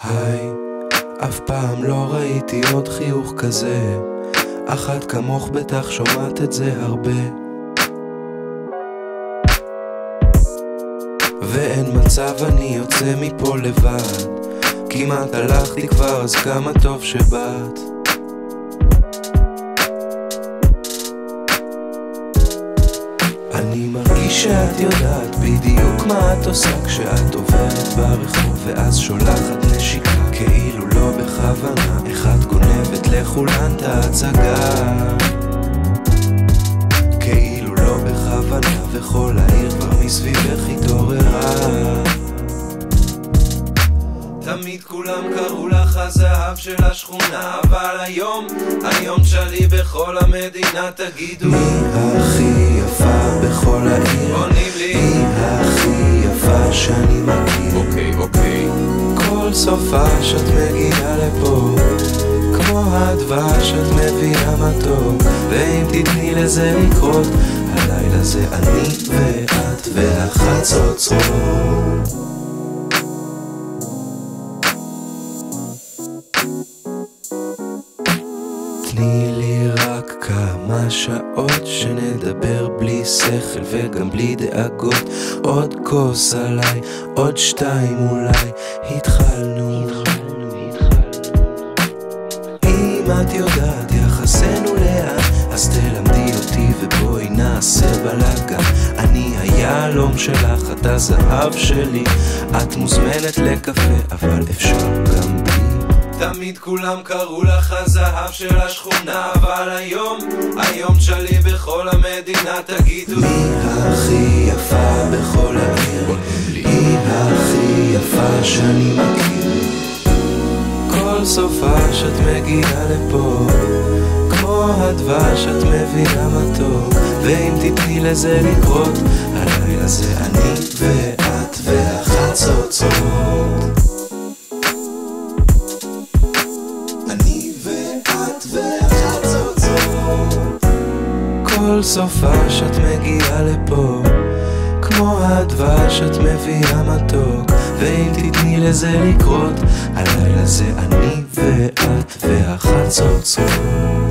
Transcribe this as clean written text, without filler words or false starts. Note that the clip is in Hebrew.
היי, אף פעם לא ראיתי עוד חיוך כזה. אחת כמוך בטח שומעת את זה הרבה. ואין מצב אני יוצא מפה לבד. כמעט הלכתי כבר אז כמה טוב שבאת. אני מרגיש שאת יודעת בדיוק מה את עושה כשאת עוברת ברחוב ואז שולחת נשיקה כאילו לא בכוונה. אחד גונבת לכולן את ההצגה כאילו לא בכוונה, וכל העיר כבר מסביבך התעוררה. תמיד כולם קראו לך הזהב של השכונה, אבל היום שלי בכל המדינה. תגידו מי הכי יפה בכל העיר? עונים לי מי הכי יפה שאני מכיר? אוקיי כל סופה שאת מגיעה לפה כמו הדבש שאת מביאה מתוק, ואם תתני לזה לקרות הלילה זה אני ואת והחצוצרות. תני לי רק כמה שעות שנדבר בלי שכל וגם בלי דאגות. עוד כוס עליי, עוד שתיים אולי. התחלנו. אם את יודעת יחסנו לאן אז תלמדי אותי ובואי נעשה בלגן. אני היהלום שלך, את הזהב שלי. את מוזמנת לקפה אבל אפשר גם בלי. תמיד כולם קראו לך הזהב של השכונה, אבל היום שלי בכל המדינה. תגידו מי הכי יפה בכל העיר? מי הכי יפה שאני מכיר? כל סופה שאת מגיעה לפה כמו הדבש שאת מביאה מתוק, ואם תתני לזה לקרות הלילה זה אני ואת והחצוצרות. כל סופה שאת מגיעה לפה כמו הדבש שאת מביאה מתוק, ואם תתני לזה לקרות הלילה זה אני ואת והחצוצרות.